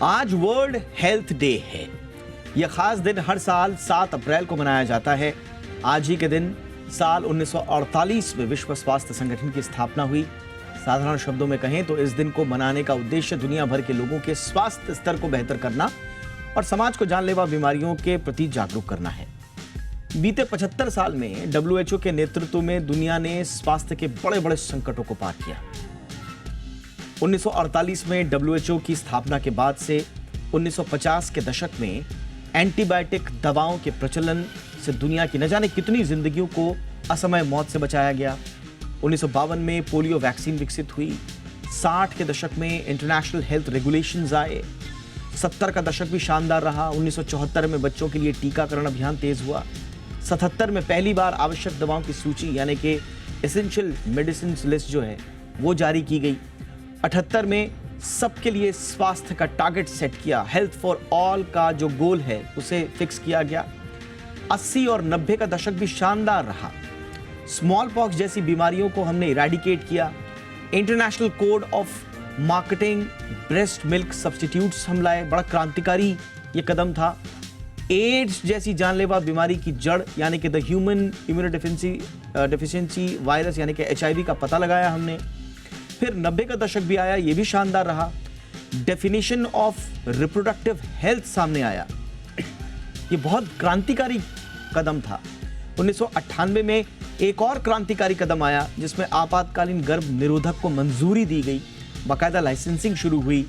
आज world health day है। यह खास दिन हर साल 7 अप्रैल को मनाया जाता है। आज ही के दिन साल 1948 में विश्व स्वास्थ्य संगठन की स्थापना हुई। साधारण शब्दों में कहें तो इस दिन को मनाने का उद्देश्य दुनिया भर के लोगों के स्वास्थ्य स्तर को बेहतर करना और समाज को जानलेवा बीमारियों के प्रति जागरूक करना है। बीते 75 साल में WHO के नेतृत्व में दुनिया ने स्वास्थ्य के बड़े बड़े संकटों को पार किया। 1948 में WHO की स्थापना के बाद से 1950 के दशक में एंटीबायोटिक दवाओं के प्रचलन से दुनिया की न जाने कितनी जिंदगियों को असमय मौत से बचाया गया। 1952 में पोलियो वैक्सीन विकसित हुई। 60 के दशक में इंटरनेशनल हेल्थ रेगुलेशंस आए। 70 का दशक भी शानदार रहा। 1974 में बच्चों के लिए टीकाकरण अभियान तेज हुआ। 77 में पहली बार आवश्यक दवाओं की सूची यानी कि एसेंशियल मेडिसिन लिस्ट जो है वो जारी की गई। 78 में सबके लिए स्वास्थ्य का टारगेट सेट किया। हेल्थ फॉर ऑल का जो गोल है उसे फिक्स किया गया। 80 और 90 का दशक भी शानदार रहा। स्मॉल पॉक्स जैसी बीमारियों को हमने इरेडिकेट किया। International code of marketing breast milk substitutes हम लाए। बड़ा क्रांतिकारी ये कदम था। एड्स जैसी जानलेवा बीमारी की जड़ यानी कि द ह्यूमन इम्यूनोडेफिशिएंसी वायरस यानी कि HIV का पता लगाया हमने। फिर 90 का दशक भी आया, ये भी शानदार रहा। डेफिनेशन ऑफ रिप्रोडक्टिव हेल्थ सामने आया। ये बहुत क्रांतिकारी कदम था। 1998 में एक और क्रांतिकारी कदम आया जिसमें आपातकालीन गर्भ निरोधक को मंजूरी दी गई, बाकायदा लाइसेंसिंग शुरू हुई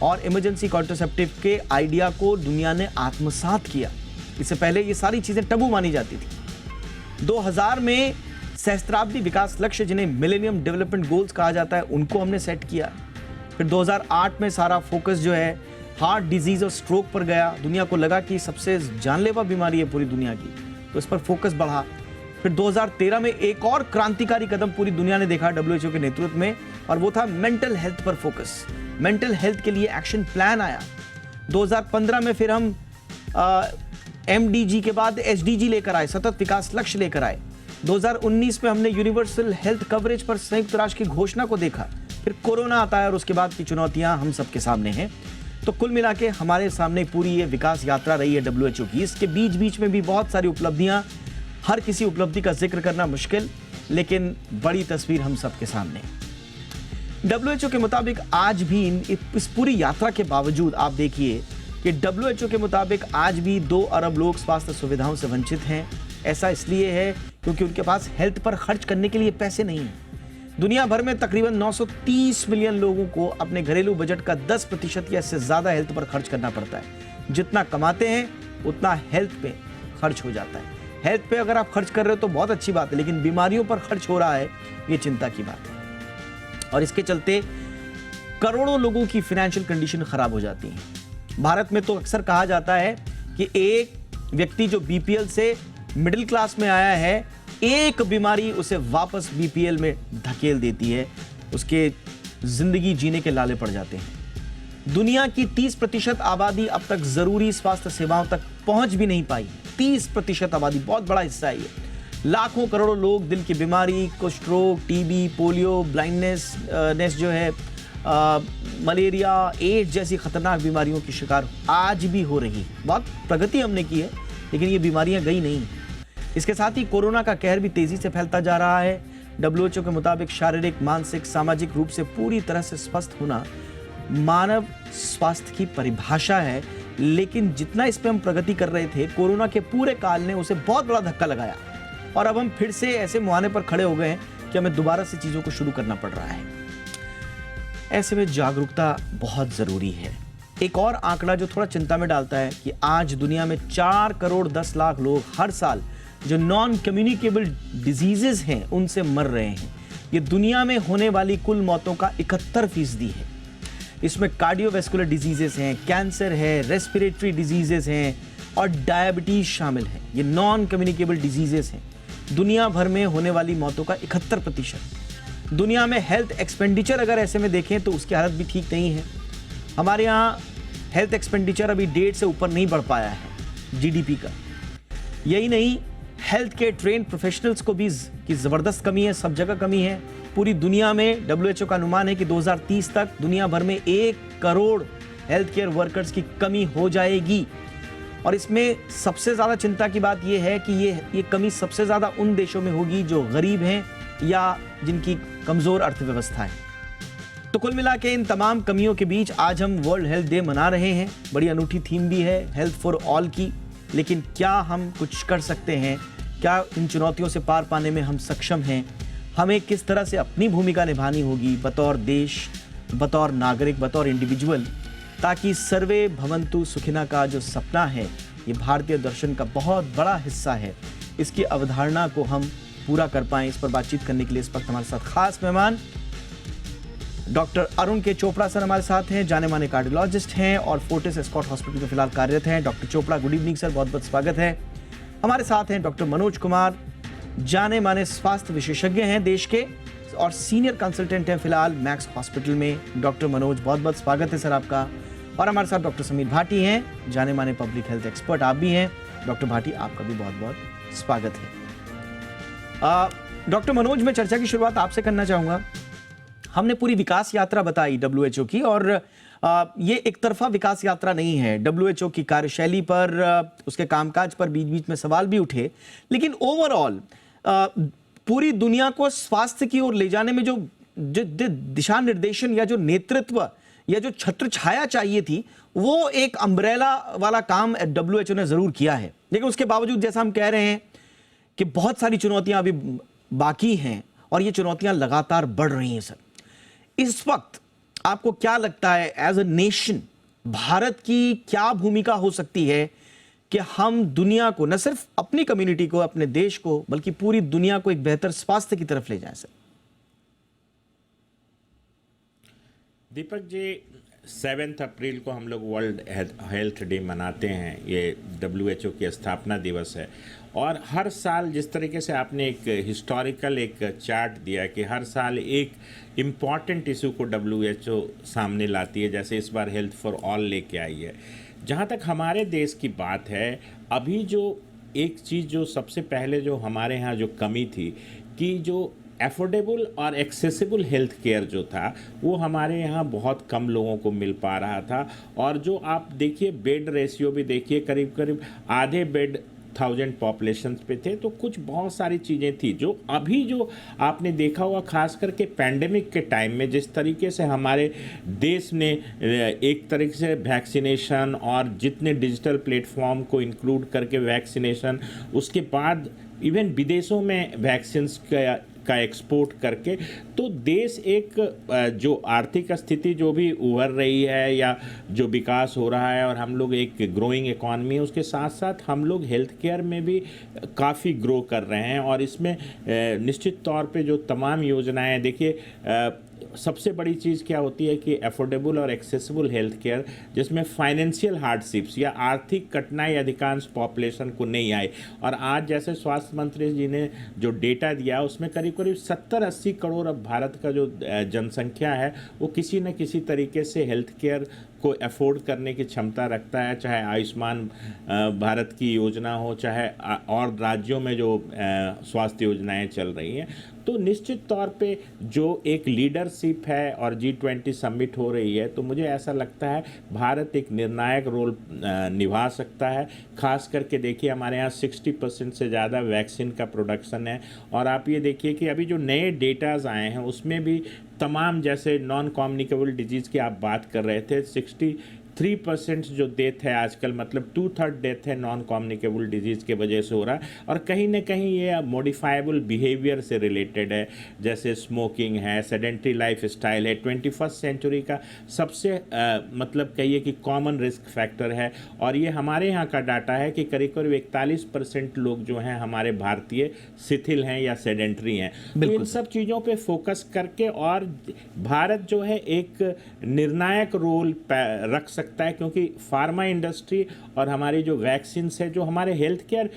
और इमरजेंसी कॉन्ट्रासेप्टिव के आइडिया को दुनिया ने आत्मसात किया। इससे पहले ये सारी चीजें टबू मानी जाती थी। 2000 में सहस्त्राब्दी विकास लक्ष्य जिन्हें मिलेनियम डेवलपमेंट गोल्स कहा जाता है उनको हमने सेट किया। फिर 2008 में सारा फोकस जो है हार्ट डिजीज और स्ट्रोक पर गया। दुनिया को लगा कि सबसे जानलेवा बीमारी है पूरी दुनिया की, तो इस पर फोकस बढ़ा। फिर 2013 में एक और क्रांतिकारी कदम पूरी दुनिया ने देखा WHO के नेतृत्व में, और वो था मेंटल हेल्थ पर फोकस। मेंटल हेल्थ के लिए एक्शन प्लान आया। 2015 में फिर हम MDG के बाद SDG लेकर आए, सतत विकास लक्ष्य लेकर आए। 2019 में हमने यूनिवर्सल हेल्थ कवरेज पर संयुक्त राष्ट्र की घोषणा को देखा। फिर कोरोना आता है और उसके बाद की चुनौतियां हम सबके सामने हैं। तो कुल मिला के हमारे सामने पूरी ये विकास यात्रा रही है WHO की। इसके बीच बीच में भी बहुत सारी उपलब्धियां, हर किसी उपलब्धि का जिक्र करना मुश्किल, लेकिन बड़ी तस्वीर हम सबके सामने। WHO के मुताबिक आज भी इस पूरी यात्रा के बावजूद आप देखिए कि WHO के मुताबिक आज भी 2 अरब लोग स्वास्थ्य सुविधाओं से वंचित हैं। ऐसा इसलिए है क्योंकि उनके पास हेल्थ पर खर्च करने के लिए पैसे नहीं हैं। दुनिया भर में तकरीबन 930 मिलियन लोगों को अपने घरेलू बजट का 10% या इससे ज्यादा हेल्थ पर खर्च करना पड़ता है। जितना कमाते हैं उतना हेल्थ पे खर्च हो जाता है। हेल्थ पे अगर आप खर्च कर रहे हो तो बहुत अच्छी बात है, लेकिन बीमारियों पर खर्च हो रहा है, ये चिंता की बात है। और इसके चलते करोड़ों लोगों की फाइनेंशियल कंडीशन खराब हो जाती है। भारत में तो अक्सर कहा जाता है कि एक व्यक्ति जो BPL से मिडिल क्लास में आया है, एक बीमारी उसे वापस BPL में धकेल देती है। उसके जिंदगी जीने के लाले पड़ जाते हैं। दुनिया की 30% आबादी अब तक जरूरी स्वास्थ्य सेवाओं तक पहुंच भी नहीं पाई। 30% आबादी, बहुत बड़ा हिस्सा है ये। लाखों करोड़ों लोग दिल की बीमारी को, स्ट्रोक, TB, पोलियो, ब्लाइंडनेस जो है, मलेरिया, एड्स जैसी खतरनाक बीमारियों की शिकार आज भी हो रही है। बहुत प्रगति हमने की है, लेकिन ये बीमारियां गई नहीं। इसके साथ ही कोरोना का कहर भी तेजी से फैलता जा रहा है। WHO के मुताबिक शारीरिक, मानसिक, सामाजिक रूप से पूरी तरह से स्वस्थ होना मानव स्वास्थ्य की परिभाषा है, लेकिन जितना इस पे हम प्रगति कर रहे थे, कोरोना के पूरे काल ने उसे बहुत बड़ा धक्का लगाया और अब हम फिर से ऐसे मुहाने पर खड़े हो गए हैं कि हमें दोबारा से चीजों को शुरू करना पड़ रहा है। ऐसे में जागरूकता बहुत जरूरी है। एक और आंकड़ा जो थोड़ा चिंता में डालता है कि आज दुनिया में 4 करोड़ 10 लाख लोग हर साल जो नॉन कम्युनिकेबल डिजीजेस हैं उनसे मर रहे हैं। ये दुनिया में होने वाली कुल मौतों का 71% है। इसमें कार्डियोवैस्कुलर डिजीजेस हैं, कैंसर है, रेस्पिरेटरी डिजीजेस हैं और डायबिटीज शामिल है। ये नॉन कम्युनिकेबल डिजीजेस हैं। दुनिया भर में होने वाली मौतों का 71%। दुनिया में हेल्थ एक्सपेंडिचर अगर ऐसे में देखें तो उसकी हालत भी ठीक नहीं है। हमारे यहाँ हेल्थ एक्सपेंडिचर अभी 1.5 से ऊपर नहीं बढ़ पाया है GDP का। यही नहीं, हेल्थ के ट्रेन प्रोफेशनल्स को भी की जबरदस्त कमी है, सब जगह कमी है। पूरी दुनिया में WHO का अनुमान है कि 2030 तक दुनिया भर में 1 करोड़ हेल्थ केयर वर्कर्स की कमी हो जाएगी। और इसमें सबसे ज़्यादा चिंता की बात यह है कि ये कमी सबसे ज़्यादा उन देशों में होगी जो गरीब हैं या जिनकी कमज़ोर अर्थव्यवस्था है। तो कुल मिला के इन तमाम कमियों के बीच आज हम वर्ल्ड हेल्थ डे मना रहे हैं। बड़ी अनूठी थीम भी है हेल्थ फॉर ऑल की। लेकिन क्या हम कुछ कर सकते हैं? क्या इन चुनौतियों से पार पाने में हम सक्षम हैं? हमें किस तरह से अपनी भूमिका निभानी होगी बतौर देश, बतौर नागरिक, बतौर इंडिविजुअल, ताकि सर्वे भवन्तु सुखिना का जो सपना है, ये भारतीय दर्शन का बहुत बड़ा हिस्सा है, इसकी अवधारणा को हम पूरा कर पाएं। इस पर बातचीत करने के लिए इस वक्त हमारे साथ खास मेहमान डॉक्टर अरुण के चोपड़ा सर हमारे साथ हैं, जाने माने कार्डियोलॉजिस्ट हैं और फोर्टिस एस्कॉट हॉस्पिटल में फिलहाल कार्यरत हैं। Doctor Chopra, good evening sir, बहुत बहुत स्वागत है। हमारे साथ हैं डॉक्टर मनोज कुमार, जाने माने स्वास्थ्य विशेषज्ञ हैं देश के और सीनियर कंसल्टेंट हैं फिलहाल मैक्स हॉस्पिटल में। डॉक्टर मनोज, बहुत बहुत स्वागत है सर आपका। और हमारे साथ डॉक्टर समीर भाटी हैं, जाने माने पब्लिक हेल्थ एक्सपर्ट आप भी हैं। डॉक्टर भाटी, आपका भी बहुत बहुत स्वागत है। डॉक्टर मनोज, मैं चर्चा की शुरुआत आपसे करना चाहूँगा। हमने पूरी विकास यात्रा बताई WHO की, और ये एक तरफा विकास यात्रा नहीं है। WHO की कार्यशैली पर, उसके कामकाज पर बीच बीच में सवाल भी उठे, लेकिन ओवरऑल पूरी दुनिया को स्वास्थ्य की ओर ले जाने में जो दिशा निर्देशन या जो नेतृत्व या जो छत्र छाया चाहिए थी, वो एक अम्ब्रेला वाला काम WHO ने जरूर किया है। लेकिन उसके बावजूद जैसा हम कह रहे हैं कि बहुत सारी चुनौतियां अभी बाकी हैं और ये चुनौतियां लगातार बढ़ रही हैं। सर, इस वक्त आपको क्या लगता है एज अ नेशन भारत की क्या भूमिका हो सकती है कि हम दुनिया को, न सिर्फ अपनी कम्युनिटी को, अपने देश को, बल्कि पूरी दुनिया को एक बेहतर स्वास्थ्य की तरफ ले जाएं? सर दीपक जी, 7 अप्रैल को हम लोग वर्ल्ड हेल्थ डे मनाते हैं। ये WHO की स्थापना दिवस है। और हर साल जिस तरीके से आपने एक हिस्टोरिकल एक चार्ट दिया कि हर साल एक इम्पॉर्टेंट इशू को WHO सामने लाती है, जैसे इस बार हेल्थ फॉर ऑल लेके आई है। जहाँ तक हमारे देश की बात है, अभी जो एक चीज़ जो सबसे पहले जो हमारे यहाँ जो कमी थी कि जो एफोर्डेबल और एक्सेसिबल हेल्थ केयर जो था वो हमारे यहाँ बहुत कम लोगों को मिल पा रहा था। और जो आप देखिए बेड रेशियो भी देखिए, करीब करीब आधे बेड 1000 पॉपुलेशन पे थे। तो कुछ बहुत सारी चीज़ें थी जो अभी जो आपने देखा हुआ, खास करके पैंडेमिक के टाइम में जिस तरीके से हमारे देश ने एक तरीके से वैक्सीनेशन और जितने डिजिटल प्लेटफॉर्म को इंक्लूड करके वैक्सीनेशन, उसके बाद इवन विदेशों में वैक्सीन्स का एक्सपोर्ट करके, तो देश एक जो आर्थिक स्थिति जो भी उभर रही है या जो विकास हो रहा है और हम लोग एक ग्रोइंग इकॉनमी है, उसके साथ साथ हम लोग हेल्थ केयर में भी काफ़ी ग्रो कर रहे हैं। और इसमें निश्चित तौर पे जो तमाम योजनाएं, देखिए सबसे बड़ी चीज़ क्या होती है कि अफोर्डेबल और एक्सेसिबल हेल्थ केयर, जिसमें फाइनेंशियल हार्डशिप्स या आर्थिक कठिनाई अधिकांश पॉपुलेशन को नहीं आए। और आज जैसे स्वास्थ्य मंत्री जी ने जो डेटा दिया, उसमें करीब करीब 70-80 करोड़ अब भारत का जो जनसंख्या है वो किसी न किसी तरीके से हेल्थ केयर को अफोर्ड करने की क्षमता रखता है, चाहे आयुष्मान भारत की योजना हो, चाहे और राज्यों में जो स्वास्थ्य योजनाएं चल रही हैं। तो निश्चित तौर पे जो एक लीडरशिप है और G20 समिट हो रही है, तो मुझे ऐसा लगता है भारत एक निर्णायक रोल निभा सकता है। खास करके देखिए हमारे यहाँ 60% से ज़्यादा वैक्सीन का प्रोडक्शन है। और आप ये देखिए कि अभी जो नए डेटाज आए हैं उसमें भी तमाम, जैसे नॉन कम्युनिकेबल डिजीज़ की आप बात कर रहे थे, 63% जो डेथ है आजकल, मतलब 2/3 डेथ है नॉन कम्युनिकेबल डिजीज़ के वजह से हो रहा है। और कहीं ना कहीं ये मॉडिफाइबल बिहेवियर से रिलेटेड है, जैसे स्मोकिंग है, सेडेंट्री लाइफ स्टाइल है। 21st सेंचुरी का सबसे मतलब कहिए कि कॉमन रिस्क फैक्टर है। और ये हमारे यहाँ का डाटा है कि करीब करीब 41% लोग जो हैं हमारे भारतीय शिथिल हैं या सेडेंट्री हैं। तो इन सब चीज़ों पे फोकस करके और भारत जो है एक निर्णायक रोल रख सकता है, क्योंकि फार्मा इंडस्ट्री और हमारी जो वैक्सीन्स है, जो हमारे हेल्थ केयर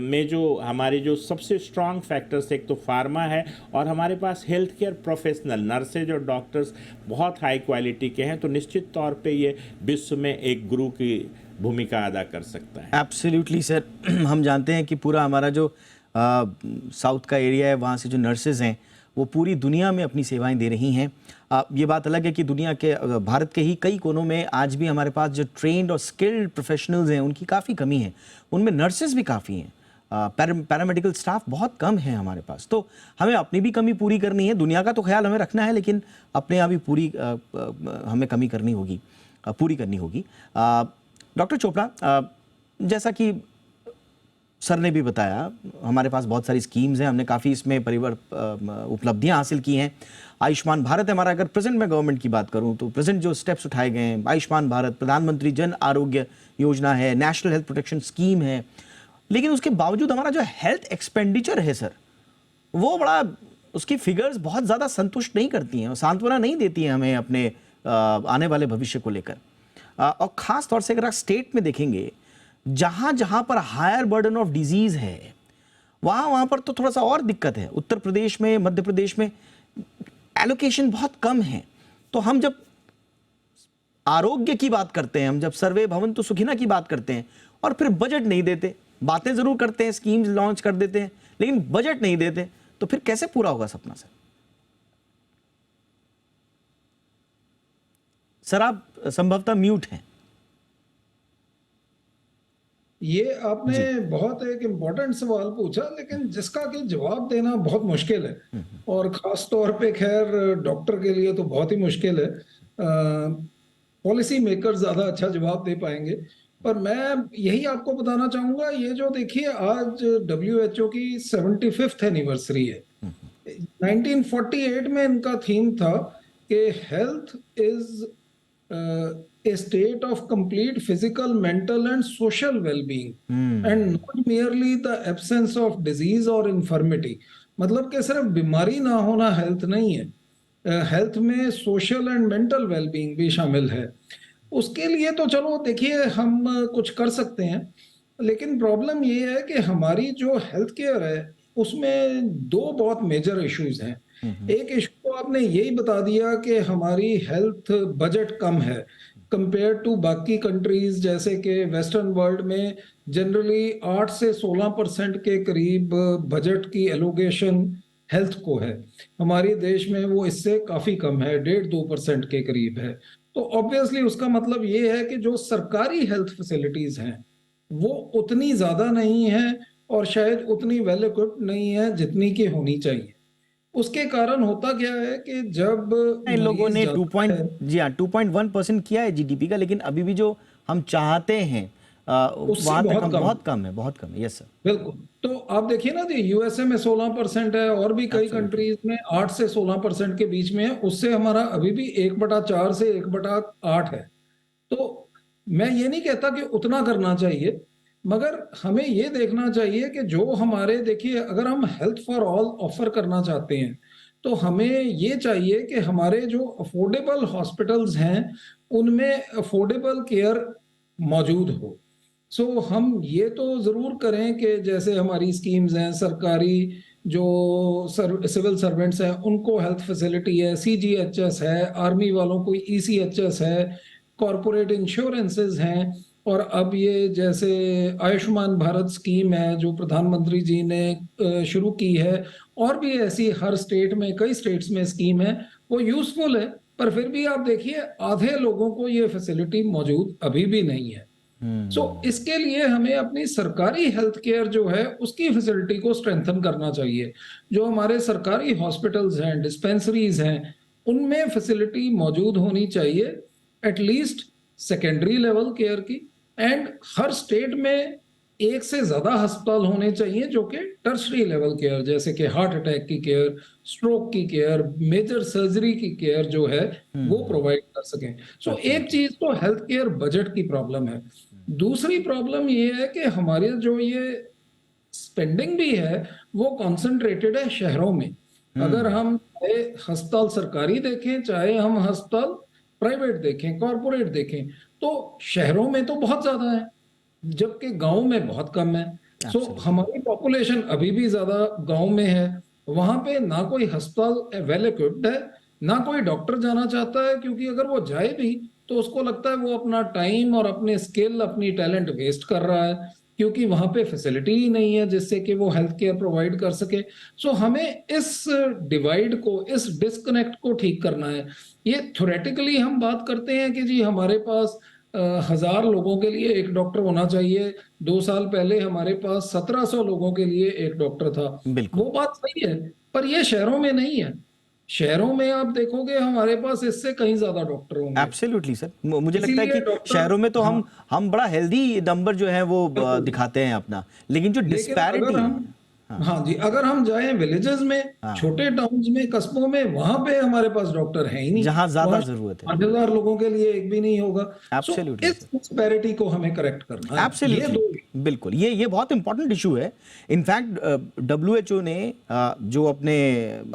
में जो हमारे जो सबसे स्ट्रॉन्ग फैक्टर्स, एक तो फार्मा है और हमारे पास हेल्थ केयर प्रोफेशनल नर्सेज और डॉक्टर्स बहुत हाई क्वालिटी के हैं। तो निश्चित तौर पे ये विश्व में एक गुरु की भूमिका अदा कर सकता है। एब्सोल्युटली सर, हम जानते हैं कि पूरा हमारा जो साउथ का एरिया है, वहाँ से जो नर्सेज हैं वो पूरी दुनिया में अपनी सेवाएं दे रही हैं। ये बात अलग है कि दुनिया के भारत के ही कई कोनों में आज भी हमारे पास जो ट्रेंड और स्किल्ड प्रोफेशनल्स हैं उनकी काफ़ी कमी है। उनमें नर्सेज भी काफ़ी हैं, पैरामेडिकल स्टाफ बहुत कम है हमारे पास। तो हमें अपनी भी कमी पूरी करनी है, दुनिया का तो ख्याल हमें रखना है, लेकिन अपने यहाँ भी पूरी हमें कमी करनी होगी, पूरी करनी होगी। डॉक्टर चोपड़ा, जैसा कि सर ने भी बताया, हमारे पास बहुत सारी स्कीम्स हैं, हमने काफ़ी इसमें उपलब्धियां हासिल की हैं। आयुष्मान भारत हमारा, अगर प्रेजेंट में गवर्नमेंट की बात करूं तो प्रेजेंट जो स्टेप्स उठाए गए हैं, आयुष्मान भारत, प्रधानमंत्री जन आरोग्य योजना है, नेशनल हेल्थ प्रोटेक्शन स्कीम है, लेकिन उसके बावजूद हमारा जो हेल्थ एक्सपेंडिचर है सर, वो बड़ा, उसकी फिगर्स बहुत ज़्यादा संतुष्ट नहीं करती हैं और सांत्वना नहीं देती हैं हमें अपने आने वाले भविष्य को लेकर। और ख़ास तौर से अगर आप स्टेट में देखेंगे, जहाँ जहाँ पर हायर बर्डन ऑफ डिजीज़ है, वहाँ पर तो थोड़ा सा और दिक्कत है। उत्तर प्रदेश में, मध्य प्रदेश में एलोकेशन बहुत कम है। तो हम जब आरोग्य की बात करते हैं, हम जब सर्वे भवन्तु सुखिनः की बात करते हैं और फिर बजट नहीं देते, बातें ज़रूर करते हैं, स्कीम्स लॉन्च कर देते हैं, लेकिन बजट नहीं देते, तो फिर कैसे पूरा होगा सपना सर? सर आप संभवतः म्यूट हैं। ये आपने बहुत एक इम्पोर्टेंट सवाल पूछा, लेकिन जिसका कि जवाब देना बहुत मुश्किल है, और खास तौर पे खैर डॉक्टर के लिए तो बहुत ही मुश्किल है। पॉलिसी मेकर ज्यादा अच्छा जवाब दे पाएंगे, पर मैं यही आपको बताना चाहूंगा, ये जो देखिए आज WHO की 75th एनिवर्सरी है। 1948 में इनका थीम था कि health is a state of complete physical, mental and social well-being and not merely the absence of disease or infirmity। मतलब कि सिर्फ बीमारी ना होना हेल्थ नहीं है, हेल्थ में सोशल एंड मेंटल वेलबींग भी शामिल है। उसके लिए तो चलो देखिए हम कुछ कर सकते हैं, लेकिन प्रॉब्लम ये है कि हमारी जो हेल्थ केयर है उसमें दो बहुत मेजर इश्यूज हैं। एक इशू तो आपने यही बता दिया कि हमारी हेल्थ बजट कम है कंपेयर टू बाकी कंट्रीज, जैसे कि वेस्टर्न वर्ल्ड में जनरली 8 से 16% के करीब बजट की एलोकेशन हेल्थ को है। हमारे देश में वो इससे काफी कम है, 1.5-2% के करीब है। तो ऑब्वियसली उसका मतलब ये है कि जो सरकारी हेल्थ फैसिलिटीज हैं वो उतनी ज्यादा नहीं है और शायद उतनी वेल इक्विप्ड नहीं है जितनी की होनी चाहिए। उसके कारण होता क्या है कि जब इन लोगों ने 2.1% किया है जीडीपी का, लेकिन अभी भी जो हम चाहते हैं वहां तक बहुत कम है। यस सर, बिल्कुल। तो आप देखिए ना, यूएसए में 16% है और भी कई कंट्रीज में 8 से 16% के बीच में है। उससे हमारा अभी भी 1/4 से 1/8 है। तो मैं ये नहीं कहता कि उतना करना चाहिए, मगर हमें ये देखना चाहिए कि जो हमारे, देखिए अगर हम हेल्थ फॉर ऑल ऑफर करना चाहते हैं तो हमें ये चाहिए कि हमारे जो अफोर्डेबल हॉस्पिटल्स हैं उनमें अफोर्डेबल केयर मौजूद हो। सो हम ये तो जरूर करें कि जैसे हमारी स्कीम्स हैं, सरकारी जो सिविल सर्वेंट्स हैं उनको हेल्थ फैसिलिटी है, CGHS है, आर्मी वालों को ECHS है, कॉरपोरेट इंश्योरेंसेस हैं, और अब ये जैसे आयुष्मान भारत स्कीम है जो प्रधानमंत्री जी ने शुरू की है, और भी ऐसी हर स्टेट में, कई स्टेट्स में स्कीम है, वो यूजफुल है। पर फिर भी आप देखिए आधे लोगों को ये फैसिलिटी मौजूद अभी भी नहीं है। सो इसके लिए हमें अपनी सरकारी हेल्थ केयर जो है उसकी फैसिलिटी को स्ट्रेंथन करना चाहिए। जो हमारे सरकारी हॉस्पिटल्स हैं, डिस्पेंसरीज हैं, उनमें फैसिलिटी मौजूद होनी चाहिए, एटलीस्ट सेकेंडरी लेवल केयर की। एंड हर स्टेट में एक से ज्यादा अस्पताल होने चाहिए जो कि टर्शरी लेवल केयर, जैसे कि हार्ट अटैक की केयर, स्ट्रोक की केयर, मेजर सर्जरी की केयर जो है वो प्रोवाइड कर सकें। सो एक चीज तो हेल्थ केयर बजट की प्रॉब्लम है। दूसरी प्रॉब्लम ये है कि हमारे जो ये स्पेंडिंग भी है वो कॉन्सेंट्रेटेड है शहरों में। अगर हम चाहे अस्पताल सरकारी देखें, चाहे हम अस्पताल प्राइवेट देखें, कॉर्पोरेट देखें, तो शहरों में तो बहुत ज्यादा है जबकि गांव में बहुत कम है। सो हमारी पॉपुलेशन अभी भी ज्यादा गांव में है, वहां पे ना कोई अस्पताल वेल इक्विप्ड है, ना कोई डॉक्टर जाना चाहता है, क्योंकि अगर वो जाए भी तो उसको लगता है वो अपना टाइम और अपने स्किल, अपनी टैलेंट वेस्ट कर रहा है। क्योंकि वहां पे फैसिलिटी ही नहीं है जिससे कि वो हेल्थ केयर प्रोवाइड कर सके। सो हमें इस डिवाइड को, इस डिस्कनेक्ट को ठीक करना है। ये थ्योरेटिकली हम बात करते हैं कि जी हमारे पास 1000 लोगों के लिए एक डॉक्टर होना चाहिए। 2 साल पहले हमारे पास 1700 लोगों के लिए एक डॉक्टर था। बिल्कुल। वो बात सही है, पर ये शहरों में नहीं है। शहरों में आप देखोगे हमारे पास इससे कहीं ज्यादा डॉक्टर होंगे। एब्सोल्युटली सर, मुझे लगता है इसीलिए कि डॉक्टर, शहरों में तो हाँ, हम बड़ा हेल्दी नंबर जो है वो बिल्कुल। दिखाते हैं अपना, लेकिन जो लेकिन डिस्पैरिटी अगर है। हम, हाँ हाँ जी, अगर हम जाएं विलेजेस में, हाँ, छोटे टाउन्स में, कस्बों में, वहां पे हमारे पास डॉक्टर है ही नहीं। जहां ज्यादा वहां जरूरत है। 8000 लोगों के लिए एक भी नहीं होगा। सो एब्सोल्युटली इस सर, डिस्पैरिटी को हमें करेक्ट करना है। ये एब्सोल्युटली, दो, बिल्कुल, ये बहुत इंपॉर्टेंट इशू है। इनफैक्ट डब्ल्यूएचओ ने जो अपने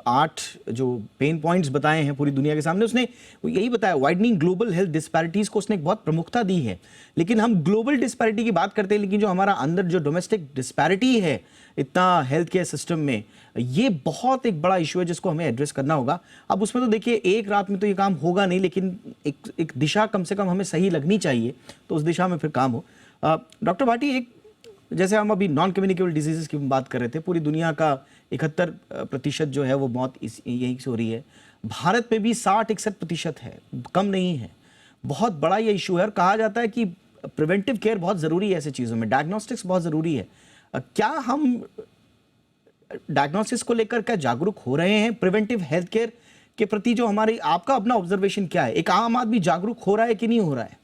8 जो पेन पॉइंट्स बताए हैं पूरी दुनिया के सामने, उसने यही बताया, वाइडनिंग ग्लोबल हेल्थ डिस्पैरिटीज को उसने एक बहुत प्रमुखता दी है। लेकिन हम ग्लोबल डिस्पैरिटी की बात करते हैं, लेकिन जो हमारा अंदर जो डोमेस्टिक डिस्पैरिटी है इतना हेल्थ केयर सिस्टम में, ये बहुत एक बड़ा इशू है जिसको हमें एड्रेस करना होगा। अब उसमें तो देखिए एक रात में तो ये काम होगा नहीं, लेकिन एक दिशा कम से कम हमें सही लगनी चाहिए, तो उस दिशा में फिर काम हो। डॉक्टर भाटी, एक जैसे हम अभी नॉन कम्युनिकेबल डिजीजेस की बात कर रहे थे, पूरी दुनिया का 71% जो है वो मौत यहीं से हो रही है। भारत में भी 60-61% है, कम नहीं है। बहुत बड़ा ये इशू है और कहा जाता है कि प्रिवेंटिव केयर बहुत ज़रूरी है ऐसी चीज़ों में, डायग्नोस्टिक्स बहुत ज़रूरी है। क्या हम डायग्नोसिस को लेकर क्या जागरूक हो रहे हैं? प्रिवेंटिव हेल्थ केयर के प्रति जो हमारी, आपका अपना ऑब्जर्वेशन क्या है? एक आम आदमी जागरूक हो रहा है कि नहीं हो रहा है?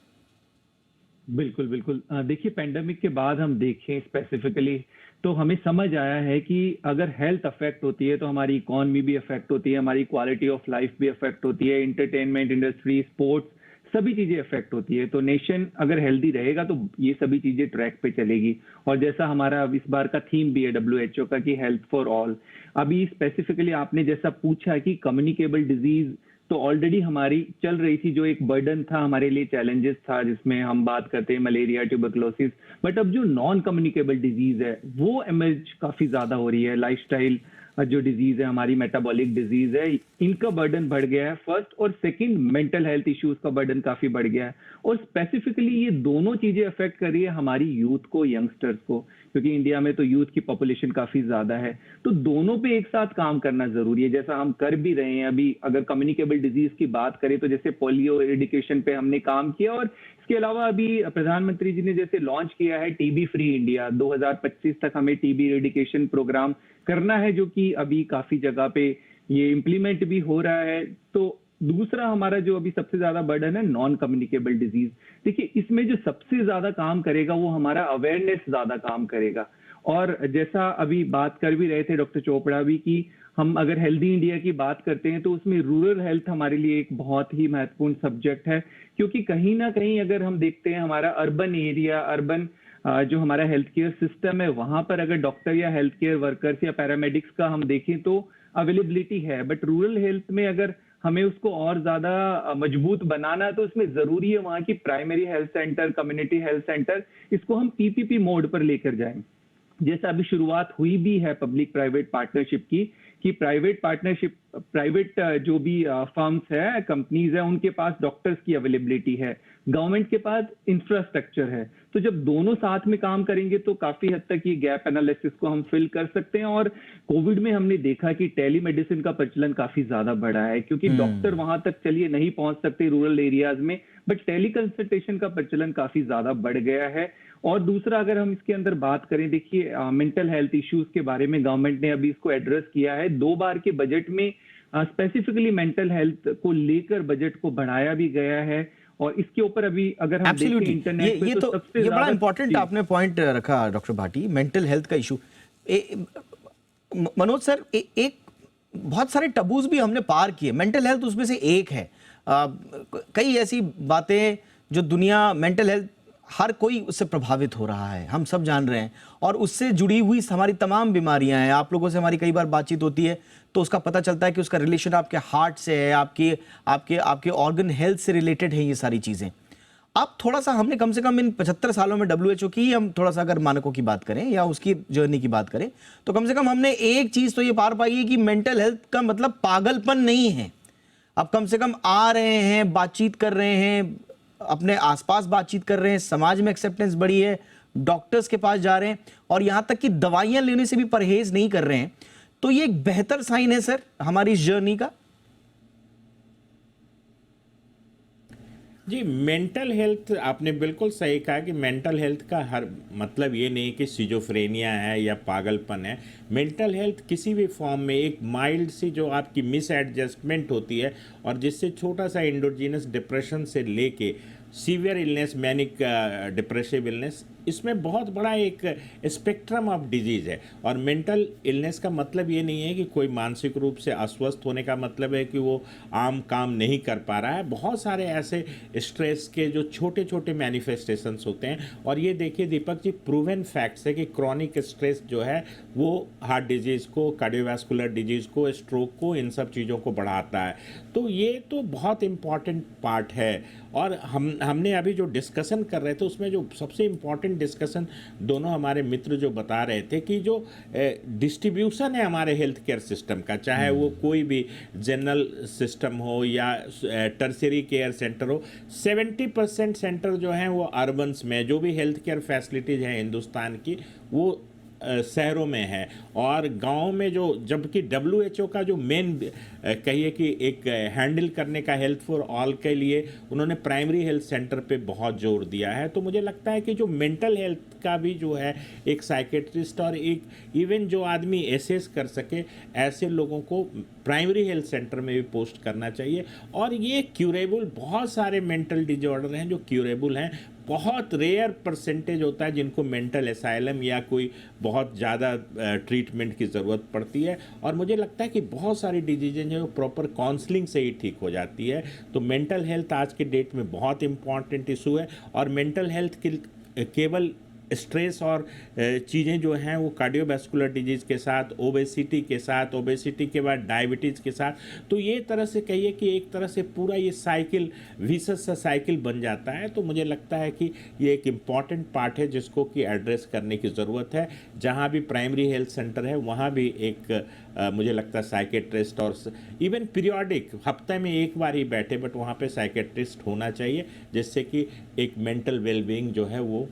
बिल्कुल बिल्कुल। देखिए, पेंडेमिक के बाद हम देखें स्पेसिफिकली तो हमें समझ आया है कि अगर हेल्थ अफेक्ट होती है तो हमारी इकोनॉमी भी अफेक्ट होती है, हमारी क्वालिटी ऑफ लाइफ भी अफेक्ट होती है, एंटरटेनमेंट इंडस्ट्री, स्पोर्ट्स, सभी चीजें अफेक्ट होती है। तो नेशन अगर हेल्दी रहेगा तो ये सभी चीजें ट्रैक पे चलेगी। और जैसा हमारा अब इस बार का थीम भी है डब्ल्यूएचओ का कि हेल्थ फॉर ऑल, अभी स्पेसिफिकली आपने जैसा पूछा कि कम्युनिकेबल डिजीज तो ऑलरेडी हमारी चल रही थी, जो एक बर्डन था हमारे लिए, चैलेंजेस था, जिसमें हम बात करते हैं मलेरिया, ट्यूबरकुलोसिस। बट अब जो नॉन कम्युनिकेबल डिजीज है वो इमर्ज काफी ज्यादा हो रही है। लाइफस्टाइल जो डिजीज है, हमारी मेटाबॉलिक डिजीज है, इनका बर्डन बढ़ गया है फर्स्ट, और सेकंड मेंटल हेल्थ इश्यूज का बर्डन काफी बढ़ गया है। और स्पेसिफिकली ये दोनों चीजें अफेक्ट कर रही है हमारी यूथ को, यंगस्टर्स को, क्योंकि इंडिया में तो यूथ की पॉपुलेशन काफी ज्यादा है। तो दोनों पे एक साथ काम करना जरूरी है, जैसा हम कर भी रहे हैं। अभी अगर कम्युनिकेबल डिजीज की बात करें तो जैसे पोलियो एडिकेशन पे हमने काम किया, और इसके अलावा अभी प्रधानमंत्री जी ने जैसे लॉन्च किया है टीबी फ्री इंडिया, 2025 तक हमें टीबी एडिकेशन प्रोग्राम करना है, जो कि अभी काफी जगह पे ये इम्प्लीमेंट भी हो रहा है। तो दूसरा हमारा जो अभी सबसे ज्यादा बर्डन है नॉन कम्युनिकेबल डिजीज। देखिए, इसमें जो सबसे ज्यादा काम करेगा वो हमारा अवेयरनेस ज्यादा काम करेगा। और जैसा अभी बात कर भी रहे थे डॉक्टर चोपड़ा भी, कि हम अगर हेल्दी इंडिया की बात करते हैं तो उसमें रूरल हेल्थ हमारे लिए एक बहुत ही महत्वपूर्ण सब्जेक्ट है। क्योंकि कहीं ना कहीं अगर हम देखते हैं हमारा अर्बन एरिया, अर्बन जो हमारा हेल्थ केयर सिस्टम है, वहां पर अगर डॉक्टर या हेल्थ केयर वर्कर्स या पैरामेडिक्स का हम देखें तो अवेलेबिलिटी है। बट रूरल हेल्थ में अगर हमें उसको और ज्यादा मजबूत बनाना है तो उसमें जरूरी है वहां की primary health centre, community health centre, इसको हम पीपीपी मोड पर लेकर जाएं। जैसा अभी शुरुआत हुई भी है पब्लिक प्राइवेट पार्टनरशिप की, कि प्राइवेट पार्टनरशिप, प्राइवेट जो भी फर्म्स है, कंपनीज है, उनके पास डॉक्टर्स की अवेलेबिलिटी है, गवर्नमेंट के पास इंफ्रास्ट्रक्चर है। तो जब दोनों साथ में काम करेंगे तो काफी हद तक ये गैप एनालिसिस को हम फिल कर सकते हैं। और कोविड में हमने देखा कि टेलीमेडिसिन का प्रचलन काफी ज्यादा बढ़ा है, क्योंकि डॉक्टर वहां तक चलिए नहीं पहुंच सकते रूरल एरियाज में, बट टेली कंसल्टेशन का प्रचलन काफी ज्यादा बढ़ गया है। और दूसरा अगर हम इसके अंदर बात करें, देखिए मेंटल हेल्थ इश्यूज के बारे में गवर्नमेंट ने अभी इसको एड्रेस किया है 2 बार के बजट में, स्पेसिफिकली मेंटल हेल्थ को लेकर बजट को बढ़ाया भी गया है। और इसके ऊपर अभी अगर हम देखें इंटरनेट पे तो सबसे ये बड़ा ज्यादा इंपॉर्टेंट आपने पॉइंट रखा डॉक्टर भाटी, मेंटल हेल्थ का इशू। मनोज सर, एक बहुत सारे टबूज भी हमने पार किए, मेंटल हेल्थ उसमें से एक है। कई ऐसी बातें जो दुनिया, मेंटल हेल्थ हर कोई उससे प्रभावित हो रहा है, हम सब जान रहे हैं, और उससे जुड़ी हुई हमारी तमाम बीमारियां हैं। आप लोगों से हमारी कई बार बातचीत होती है तो उसका पता चलता है कि उसका रिलेशन आपके हार्ट से है, आपके आपके आपके ऑर्गन हेल्थ से रिलेटेड है ये सारी चीज़ें। अब थोड़ा सा हमने कम से कम इन 75 सालों में डब्ल्यूएचओ की, हम थोड़ा सा अगर मानकों की बात करें या उसकी जर्नी की बात करें, तो कम से कम हमने एक चीज़ तो ये पार पाई है कि मेंटल हेल्थ का मतलब पागलपन नहीं है। अब कम से कम आ रहे हैं, बातचीत कर रहे हैं, अपने आसपास बातचीत कर रहे हैं, समाज में एक्सेप्टेंस बढ़ी है, डॉक्टर्स के पास जा रहे हैं और यहां तक कि दवाइयां लेने से भी परहेज नहीं कर रहे हैं, तो ये एक बेहतर साइन है सर हमारी इस जर्नी का? जी, मेंटल हेल्थ आपने बिल्कुल सही कहा कि मेंटल हेल्थ का हर मतलब ये नहीं कि सिजोफ्रेनिया है या पागलपन है। मेंटल हेल्थ किसी भी फॉर्म में एक माइल्ड सी जो आपकी मिस एडजस्टमेंट होती है और जिससे छोटा सा इंडोजीनस डिप्रेशन से लेके severe illness, manic depressive illness, इसमें बहुत बड़ा एक स्पेक्ट्रम ऑफ डिजीज़ है। और मेंटल इलनेस का मतलब ये नहीं है कि कोई मानसिक रूप से अस्वस्थ होने का मतलब है कि वो आम काम नहीं कर पा रहा है। बहुत सारे ऐसे स्ट्रेस के जो छोटे छोटे मैनिफेस्टेशंस होते हैं। और ये देखिए दीपक जी, प्रूवन फैक्ट्स है कि क्रॉनिक स्ट्रेस जो है वो हार्ट डिजीज़ को, कार्डियोवास्कुलर डिजीज़ को, स्ट्रोक को, इन सब चीज़ों को बढ़ाता है। तो ये तो बहुत इम्पॉर्टेंट पार्ट है। और हमने अभी जो डिस्कशन कर रहे थे उसमें जो सबसे इम्पॉर्टेंट डिस्कशन दोनों हमारे मित्र जो बता रहे थे कि जो डिस्ट्रीब्यूशन है हमारे हेल्थ केयर सिस्टम का, चाहे वो कोई भी जनरल सिस्टम हो या टर्शियरी केयर सेंटर हो, 70% सेंटर जो हैं वो अर्बन्स में, जो भी हेल्थ केयर फैसिलिटीज़ हैं हिंदुस्तान की वो शहरों में है। और गांव में जो, जबकि WHO का जो मेन कहिए कि एक हैंडल करने का हेल्थ फॉर ऑल के लिए उन्होंने प्राइमरी हेल्थ सेंटर पे बहुत जोर दिया है। तो मुझे लगता है कि जो मेंटल हेल्थ का भी जो है एक साइकेट्रिस्ट और एक इवन जो आदमी एसेस कर सके, ऐसे लोगों को प्राइमरी हेल्थ सेंटर में भी पोस्ट करना चाहिए। और ये क्यूरेबल, बहुत सारे मेंटल डिजॉर्डर हैं जो क्यूरेबल हैं। बहुत रेयर परसेंटेज होता है जिनको मेंटल एसाइलम या कोई बहुत ज़्यादा ट्रीटमेंट की ज़रूरत पड़ती है। और मुझे लगता है कि बहुत सारी डिजीज़ें जो प्रॉपर काउंसलिंग से ही ठीक हो जाती है। तो मेंटल हेल्थ आज के डेट में बहुत इम्पॉर्टेंट इशू है। और मेंटल हेल्थ की केवल स्ट्रेस और चीज़ें जो हैं वो कार्डियोवैस्कुलर डिजीज़ के साथ, ओबेसिटी के साथ, ओबेसिटी के बाद डायबिटीज़ के साथ, तो ये तरह से कहिए कि एक तरह से पूरा ये साइकिल, विशस सा साइकिल बन जाता है। तो मुझे लगता है कि ये एक इम्पॉर्टेंट पार्ट है जिसको कि एड्रेस करने की ज़रूरत है। जहाँ भी प्राइमरी हेल्थ सेंटर है वहाँ भी एक मुझे लगता है साइकेट्रिस्ट, और इवन पीरियोडिक हफ्ते में एक बार ही बैठे, बट वहाँ पे साइकेट्रिस्ट होना चाहिए, जिससे कि एक मेंटल वेलबींग जो है वो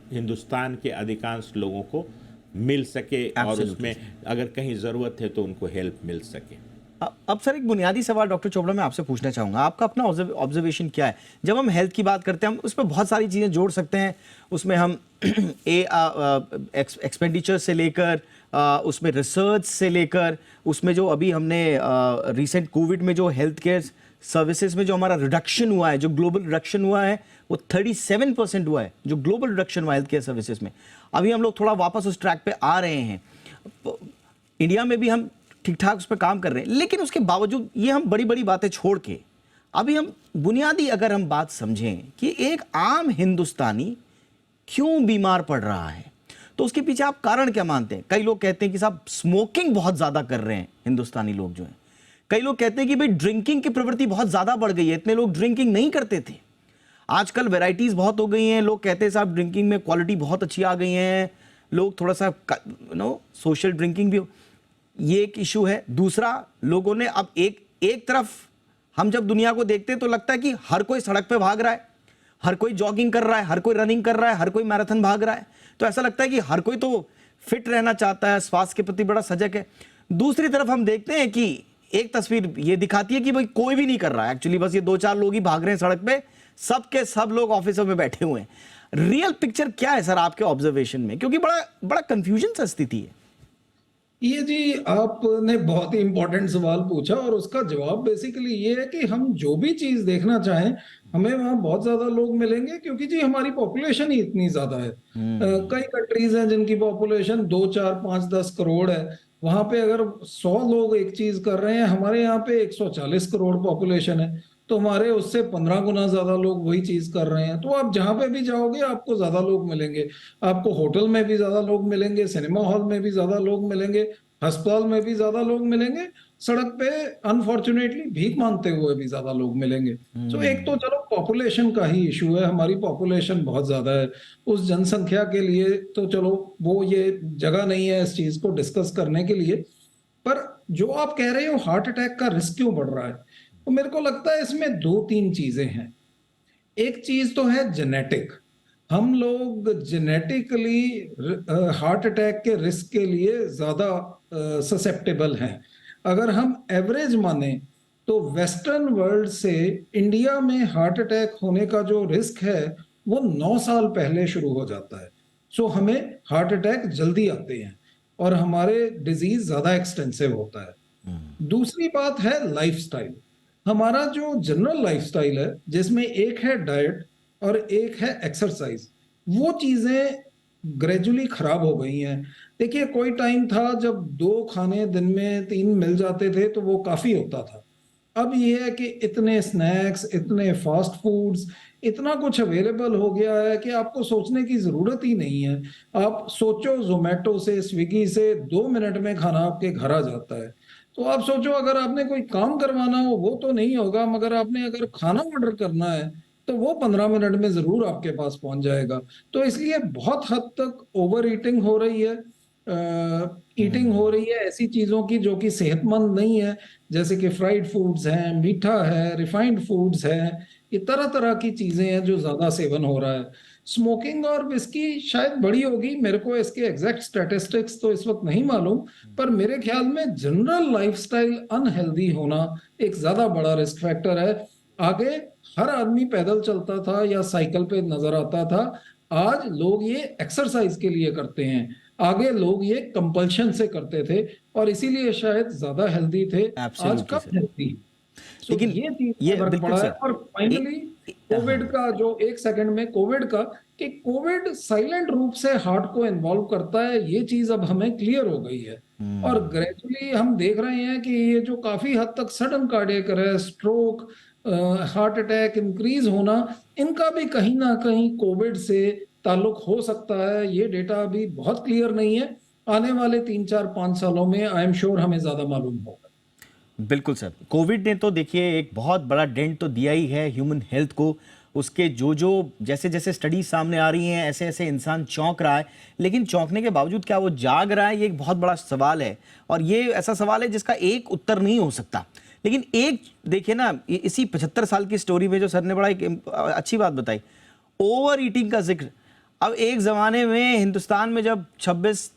हिंदुस्तान के अधिकांश लोगों को मिल सके और उसमें अगर कहीं ज़रूरत है तो उनको हेल्प मिल सके। अब सर एक बुनियादी सवाल डॉक्टर चोपड़ा मैं आपसे पूछना चाहूँगा, आपका अपना ऑब्जर्वेशन क्या है? जब हम हेल्थ की बात करते हैं हम उसमें बहुत सारी चीज़ें जोड़ सकते हैं। उसमें हम एक्सपेंडिचर से लेकर, उसमें रिसर्च से लेकर, उसमें जो अभी हमने रिसेंट कोविड में जो हेल्थ केयर सर्विसेज में जो हमारा रिडक्शन हुआ है, जो ग्लोबल रिडक्शन हुआ है वो 37% हुआ है, जो ग्लोबल रिडक्शन हुआ हेल्थ केयर सर्विसेज में। अभी हम लोग थोड़ा वापस उस ट्रैक पे आ रहे हैं। इंडिया में भी हम ठीक ठाक उस पर काम कर रहे हैं, लेकिन उसके बावजूद ये हम बड़ी बड़ी बातें छोड़ के अभी हम बुनियादी अगर हम बात समझें कि एक आम हिंदुस्तानी क्यों बीमार पड़ रहा है, तो उसके पीछे आप कारण क्या मानते हैं? कई लोग कहते हैं कि साहब स्मोकिंग बहुत ज़्यादा कर रहे हैं हिंदुस्तानी लोग जो हैं। कई लोग कहते हैं कि भाई ड्रिंकिंग की प्रवृत्ति बहुत ज़्यादा बढ़ गई है, इतने लोग ड्रिंकिंग नहीं करते थे, आजकल वैरायटीज़ बहुत हो गई हैं। लोग कहते हैं साहब ड्रिंकिंग में क्वालिटी बहुत अच्छी आ गई हैं, लोग थोड़ा सा सोशल ड्रिंकिंग भी, ये एक इशू है। दूसरा, लोगों ने अब एक तरफ हम जब दुनिया को देखते हैं तो लगता है कि हर कोई सड़क पे भाग रहा है, हर कोई जॉगिंग कर रहा है, हर कोई रनिंग कर रहा है, हर कोई मैराथन भाग रहा है, तो ऐसा लगता है कि हर कोई तो फिट रहना चाहता है, स्वास्थ्य के प्रति बड़ा सजग है। दूसरी तरफ हम देखते हैं कि एक तस्वीर ये दिखाती है कि भाई कोई भी नहीं कर रहा है, एक्चुअली बस ये 2-4 लोग ही भाग रहे हैं सड़क पे, सबके सब लोग ऑफिसों में बैठे हुए हैं। रियल पिक्चर क्या है सर आपके ऑब्जर्वेशन में? क्योंकि बड़ा कंफ्यूजन सा स्थिति है। ये जी आपने बहुत ही इंपॉर्टेंट सवाल पूछा और उसका जवाब बेसिकली ये है कि हम जो भी चीज देखना चाहें हमें वहाँ बहुत ज्यादा लोग मिलेंगे, क्योंकि जी हमारी पॉपुलेशन ही इतनी ज्यादा है। कई कंट्रीज हैं जिनकी पॉपुलेशन 2, 4, 5, 10 करोड़ है। वहां पे अगर 100 लोग एक चीज कर रहे हैं, हमारे यहाँ पे 140 करोड़ पॉपुलेशन है, तो हमारे उससे 15 गुना ज्यादा लोग वही चीज कर रहे हैं। तो आप जहां पे भी जाओगे आपको ज्यादा लोग मिलेंगे, आपको होटल में भी ज्यादा लोग मिलेंगे, सिनेमा हॉल में भी ज्यादा लोग मिलेंगे, अस्पताल में भी ज्यादा लोग मिलेंगे, सड़क पे अनफॉर्चुनेटली भीख मांगते हुए भी ज्यादा लोग मिलेंगे। तो एक तो चलो पॉपुलेशन का ही इशू है, हमारी पॉपुलेशन बहुत ज्यादा है, उस जनसंख्या के लिए तो चलो वो ये जगह नहीं है इस चीज को डिस्कस करने के लिए। पर जो आप कह रहे हो हार्ट अटैक का रिस्क क्यों बढ़ रहा है, तो मेरे को लगता है इसमें 2-3 चीजें हैं। एक चीज तो है जेनेटिक, हम लोग जेनेटिकली हार्ट अटैक के रिस्क के लिए ज्यादा ससेप्टेबल हैं। अगर हम एवरेज माने तो वेस्टर्न वर्ल्ड से इंडिया में हार्ट अटैक होने का जो रिस्क है वो 9 साल पहले शुरू हो जाता है। सो हमें हार्ट अटैक जल्दी आते हैं और हमारे डिजीज ज्यादा एक्सटेंसिव होता है। दूसरी बात है लाइफस्टाइल। हमारा जो जनरल लाइफस्टाइल है जिसमें एक है डाइट और एक है एक्सरसाइज, वो चीजें ग्रेजुअली खराब हो गई हैं। देखिए कोई टाइम था जब 2 खाने दिन में 3 मिल जाते थे तो वो काफी होता था। अब ये है कि इतने स्नैक्स, इतने फास्ट फूड्स, इतना कुछ अवेलेबल हो गया है कि आपको सोचने की जरूरत ही नहीं है। आप सोचो जोमेटो से, स्विगी से 2 मिनट में खाना आपके घर आ जाता है। तो आप सोचो अगर आपने कोई काम करवाना हो वो तो नहीं होगा, मगर आपने अगर खाना ऑर्डर करना है तो वो 15 मिनट में जरूर आपके पास पहुंच जाएगा। तो इसलिए बहुत हद तक ओवर ईटिंग हो रही है, ईटिंग हो रही है ऐसी चीजों की जो कि सेहतमंद नहीं है, जैसे कि फ्राइड फूड्स हैं, मीठा है, रिफाइंड फूड्स है, ये तरह तरह की चीजें हैं जो ज्यादा सेवन हो रहा है। स्मोकिंग और विस्की शायद बड़ी होगी, मेरे को इसके एग्जैक्ट स्टैटिस्टिक्स तो इस वक्त नहीं मालूम, पर मेरे ख्याल में जनरल लाइफस्टाइल अनहेल्दी होना एक ज्यादा बड़ा रिस्क फैक्टर है। आगे हर आदमी पैदल चलता था या साइकिल पे नजर आता था, आज लोग ये एक्सरसाइज के लिए करते हैं, आगे लोग ये कंपल्शन से करते थे और इसीलिए शायद ज्यादा हेल्दी थे, आज एब्सोल्युटली कम सर। हेल्दी। सो लेकिन ये चीज ये में फर्क बिल्कुल पड़ा है। सर, और फाइनली कोविड का जो, एक सेकंड में कोविड का, कि कोविड साइलेंट रूप से हार्ट को इन्वॉल्व करता है, ये चीज अब हमें क्लियर हो गई है। और ग्रेजुअली हम देख रहे हैं कि ये जो काफी हद तक sudden cardiac arrest, stroke, heart attack increase होना, इनका भी कहीं ना कहीं कोविड से ताल्लुक हो सकता है। ये डेटा अभी बहुत क्लियर नहीं है, आने वाले 3 4 5 सालों में आई एम श्योर हमें ज्यादा मालूम होगा। बिल्कुल सर। कोविड ने तो देखिए एक बहुत बड़ा डेंट तो दिया ही है ह्यूमन हेल्थ को। उसके जो जो जैसे जैसे स्टडीज सामने आ रही हैं, ऐसे ऐसे इंसान चौंक रहा है, लेकिन चौंकने के बावजूद क्या वो जाग रहा है, ये एक बहुत बड़ा सवाल है। और ये ऐसा सवाल है जिसका एक उत्तर नहीं हो सकता। लेकिन एक देखिए ना, इसी 75 साल की स्टोरी में जो सर ने बड़ा एक अच्छी बात बताई, ओवर ईटिंग का जिक्र। अब एक ज़माने में हिंदुस्तान में जब 26,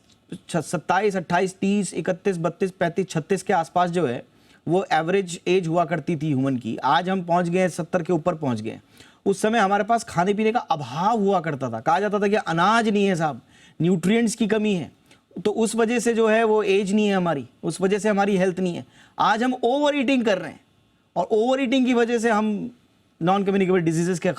27, 28, 30, 31, 32, 35, 36 के आसपास जो है वो एवरेज एज हुआ करती थी ह्यूमन की, आज हम पहुंच गए 70 के ऊपर पहुंच गए। उस समय हमारे पास खाने पीने का अभाव हुआ करता था, कहा जाता था कि अनाज नहीं है साहब, न्यूट्रिएंट्स की कमी है, तो उस वजह से जो है वो एज नहीं है हमारी, उस वजह से हमारी हेल्थ नहीं है। आज हम ओवर ईटिंग कर रहे हैं और ओवर ईटिंग की वजह से हम नॉन कम्युनिकेबल डिजीजेस के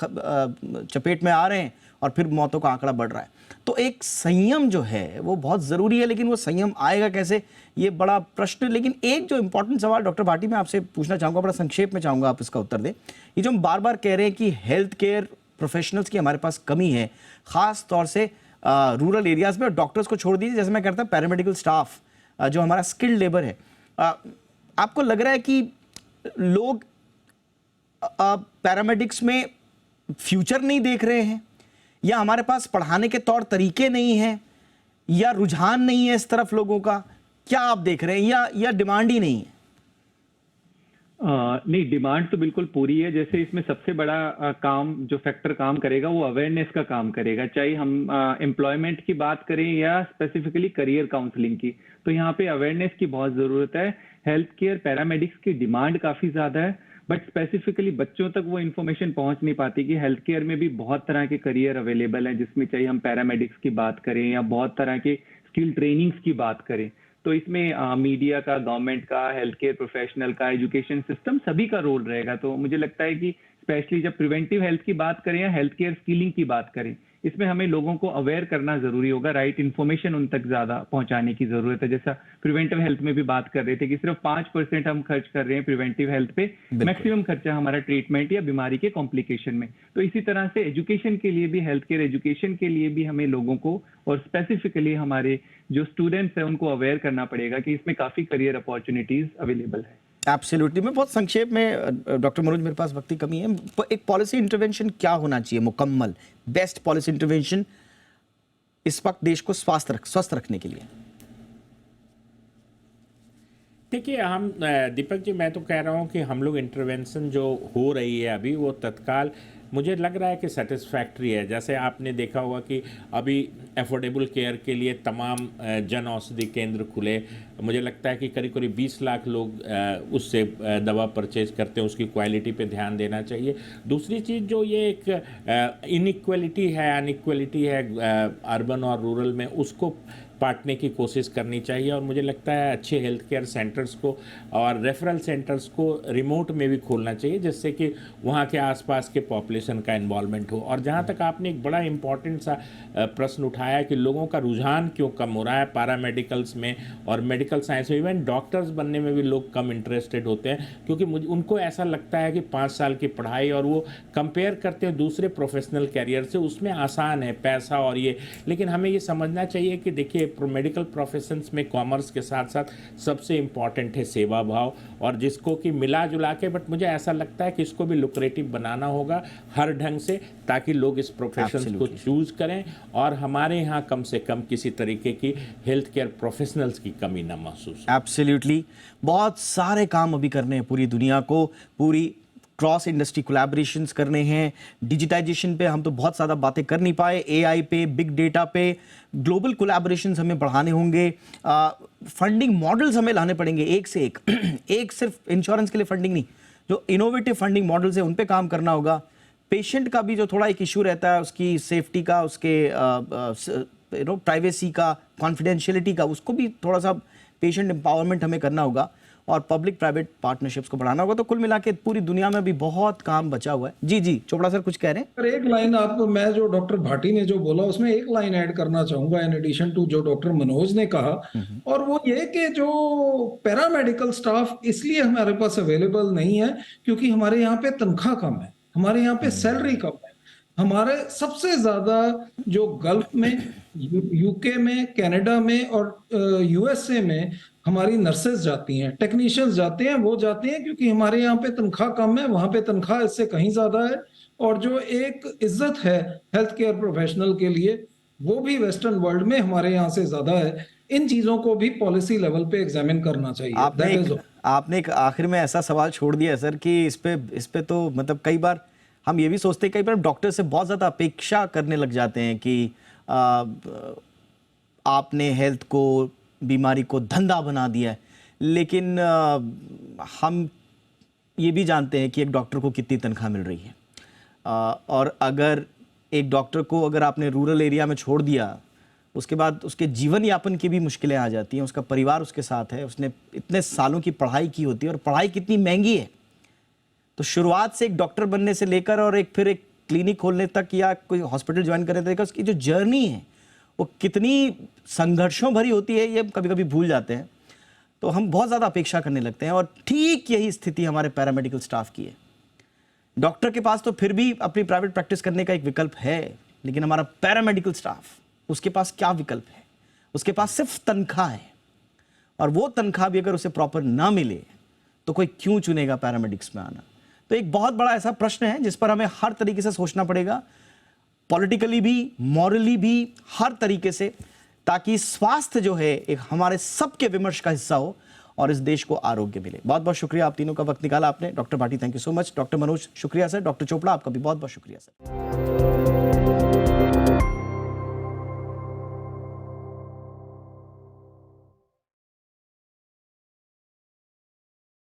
चपेट में आ रहे हैं और फिर मौतों का आंकड़ा बढ़ रहा है। तो एक संयम जो है वो बहुत ज़रूरी है, लेकिन वो संयम आएगा कैसे, ये बड़ा प्रश्न। लेकिन एक जो इंपॉर्टेंट सवाल डॉक्टर भाटी मैं आपसे पूछना चाहूँगा, बड़ा संक्षेप में चाहूँगा आप इसका उत्तर दें। ये जो हम बार बार कह रहे हैं कि हेल्थ केयर प्रोफेशनल्स की हमारे पास कमी है, ख़ास तौर से रूरल एरियाज़ में, और डॉक्टर्स को छोड़ दीजिए, जैसे मैं कहता हूँ पैरामेडिकल स्टाफ जो हमारा स्किल्ड लेबर है, आपको लग रहा है कि लोग पैरामेडिक्स में फ्यूचर नहीं देख रहे हैं, या हमारे पास पढ़ाने के तौर तरीके नहीं हैं, या रुझान नहीं है इस तरफ लोगों का? क्या आप देख रहे हैं, या डिमांड ही नहीं है? नहीं, डिमांड तो बिल्कुल पूरी है। जैसे इसमें सबसे बड़ा काम जो फैक्टर काम करेगा वो अवेयरनेस का काम करेगा, चाहे हम एम्प्लॉयमेंट की बात करें या स्पेसिफिकली करियर काउंसलिंग की। तो यहाँ पे अवेयरनेस की बहुत ज़रूरत है। हेल्थ केयर पैरामेडिक्स की डिमांड काफ़ी ज़्यादा है, बट स्पेसिफिकली बच्चों तक वो इन्फॉर्मेशन पहुंच नहीं पाती कि हेल्थ केयर में भी बहुत तरह के करियर अवेलेबल हैं, जिसमें चाहे हम पैरामेडिक्स की बात करें या बहुत तरह के स्किल ट्रेनिंग्स की बात करें। तो इसमें मीडिया का, गवर्नमेंट का, हेल्थ केयर प्रोफेशनल का, एजुकेशन सिस्टम सभी का रोल रहेगा। तो मुझे लगता है कि स्पेशली जब प्रिवेंटिव हेल्थ की बात करें या हेल्थ केयर स्किलिंग की बात करें, इसमें हमें लोगों को अवेयर करना जरूरी होगा, राइट इन्फॉर्मेशन उन तक ज्यादा पहुंचाने की जरूरत है। जैसा प्रिवेंटिव हेल्थ में भी बात कर रहे थे कि सिर्फ 5% हम खर्च कर रहे हैं प्रिवेंटिव हेल्थ पे, मैक्सिमम खर्चा हमारा ट्रीटमेंट या बीमारी के कॉम्प्लिकेशन में। तो इसी तरह से एजुकेशन के लिए भी, हेल्थ केयर एजुकेशन के लिए भी हमें लोगों को और स्पेसिफिकली हमारे जो स्टूडेंट्स हैं उनको अवेयर करना पड़ेगा कि इसमें काफी करियर अपॉर्चुनिटीज अवेलेबल है। एब्सोल्युटली। मैं बहुत संक्षेप में, डॉक्टर मनोज मेरे पास वक्त की कमी है, एक पॉलिसी इंटरवेंशन क्या होना चाहिए मुकम्मल, बेस्ट पॉलिसी इंटरवेंशन इस वक्त देश को स्वस्थ रखने के लिए? देखिए, हम दीपक जी, मैं तो कह रहा हूँ कि हम लोग इंटरवेंशन जो हो रही है अभी वो तत्काल मुझे लग रहा है कि सेटिस्फैक्ट्री है। जैसे आपने देखा होगा कि अभी अफोर्डेबल केयर के लिए तमाम जन औषधि केंद्र खुले, मुझे लगता है कि करीब करीब 20 लाख लोग उससे दवा परचेज करते हैं, उसकी क्वालिटी पे ध्यान देना चाहिए। दूसरी चीज़ जो ये एक इनइक्वलिटी है अर्बन और रूरल में, उसको बांटने की कोशिश करनी चाहिए। और मुझे लगता है अच्छे हेल्थ केयर सेंटर्स को और रेफरल सेंटर्स को रिमोट में भी खोलना चाहिए, जिससे कि वहाँ के आसपास के पॉपुलेशन का इन्वॉल्वमेंट हो। और जहाँ तक आपने एक बड़ा इम्पॉर्टेंट सा प्रश्न उठाया कि लोगों का रुझान क्यों कम हो रहा है पैरामेडिकल्स में और मेडिकल साइंस में, इवन डॉक्टर्स बनने में भी लोग कम इंटरेस्टेड होते हैं, क्योंकि उनको ऐसा लगता है कि 5 साल की पढ़ाई और वो कंपेयर करते हैं दूसरे प्रोफेशनल कैरियर से, उसमें आसान है पैसा और ये। लेकिन हमें ये समझना चाहिए कि देखिए मेडिकल प्रोफेशंस में कॉमर्स के साथ साथ सबसे इम्पॉर्टेंट है सेवा भाव, और जिसको कि मिला जुला के, बट मुझे ऐसा लगता है कि इसको भी लुक्रेटिव बनाना होगा हर ढंग से, ताकि लोग इस प्रोफेशन को चूज करें और हमारे यहाँ कम से कम किसी तरीके की हेल्थ केयर प्रोफेशनल्स की कमी ना महसूस हो। एब्सोल्युटली, बहुत सारे काम अभी करने हैं पूरी दुनिया को, पूरी क्रॉस इंडस्ट्री कोलैबोरेशंस करने हैं। डिजिटाइजेशन पे हम तो बहुत ज़्यादा बातें कर नहीं पाए, एआई पे, बिग डेटा पे, ग्लोबल कोलैबोरेशंस हमें बढ़ाने होंगे, फंडिंग मॉडल्स हमें लाने पड़ेंगे एक से एक एक सिर्फ इंश्योरेंस के लिए फंडिंग नहीं, जो इनोवेटिव फंडिंग मॉडल्स है उन पे काम करना होगा। पेशेंट का भी जो थोड़ा एक इशू रहता है, उसकी सेफ्टी का, उसके प्राइवेसी का, कॉन्फिडेंशियलिटी का, उसको भी थोड़ा सा पेशेंट एम्पावरमेंट हमें करना होगा और पब्लिक प्राइवेट पार्टनरशिप्स को बढ़ाना होगा। तो कुल मिला के पूरी दुनिया में भी बहुत काम बचा हुआ है। जी जी चोपड़ा सर कुछ कह रहे हैं? पर एक लाइन मैं जो डॉक्टर भाटी ने जो बोला उसमें एक लाइन ऐड करना चाहूंगा इन एडिशन टू जो डॉक्टर मनोज ने कहा, और वो ये कि जो पैरामेडिकल स्टाफ इसलिए हमारे पास अवेलेबल नहीं है क्योंकि हमारे यहाँ पे तनख्वाह कम है, हमारे यहाँ पे सैलरी कम है। हमारे सबसे ज्यादा जो गल्फ में, यूके में, कनाडा में और यूएसए में हमारी नर्सेज जाती हैं, टेक्नीशियंस जाते हैं, वो जाते हैं क्योंकि हमारे यहाँ पे तनख्वाह कम है, वहां पे तनख्वाह इससे कहीं ज्यादा है। और जो एक इज्जत है हेल्थ केयर प्रोफेशनल के लिए, वो भी वेस्टर्न वर्ल्ड में हमारे यहाँ से ज्यादा है। इन चीजों को भी पॉलिसी लेवल पे एग्जामिन करना चाहिए। आपने एक आखिर में ऐसा सवाल छोड़ दिया सर कि इस पे तो मतलब कई बार हम ये भी सोचते हैं, कई बार डॉक्टर से बहुत ज़्यादा अपेक्षा करने लग जाते हैं कि आपने हेल्थ को, बीमारी को धंधा बना दिया है। लेकिन हम ये भी जानते हैं कि एक डॉक्टर को कितनी तनख्वाह मिल रही है, और अगर एक डॉक्टर को अगर आपने रूरल एरिया में छोड़ दिया, उसके बाद उसके जीवन यापन की भी मुश्किलें आ जाती हैं। उसका परिवार उसके साथ है, उसने इतने सालों की पढ़ाई की होती है और पढ़ाई कितनी महंगी है। तो शुरुआत से एक डॉक्टर बनने से लेकर और फिर एक क्लिनिक खोलने तक या कोई हॉस्पिटल ज्वाइन करने तक उसकी जो जर्नी है वो कितनी संघर्षों भरी होती है, ये कभी कभी भूल जाते हैं। तो हम बहुत ज़्यादा अपेक्षा करने लगते हैं, और ठीक यही स्थिति हमारे पैरामेडिकल स्टाफ की है। डॉक्टर के पास तो फिर भी अपनी प्राइवेट प्रैक्टिस करने का एक विकल्प है, लेकिन हमारा पैरामेडिकल स्टाफ, उसके पास क्या विकल्प है? उसके पास सिर्फ तनख्वाह है, और वो तनख्वाह भी अगर उसे प्रॉपर ना मिले तो कोई क्यों चुनेगा पैरामेडिक्स में आना? तो एक बहुत बड़ा ऐसा प्रश्न है जिस पर हमें हर तरीके से सोचना पड़ेगा, पॉलिटिकली भी, मॉरली भी, हर तरीके से, ताकि स्वास्थ्य जो है एक हमारे सबके विमर्श का हिस्सा हो और इस देश को आरोग्य मिले। बहुत बहुत शुक्रिया, आप तीनों का वक्त निकाला आपने। Doctor Bhati thank you so much, doctor Manoj शुक्रिया सर, डॉक्टर चोपड़ा आपका भी बहुत बहुत शुक्रिया सर।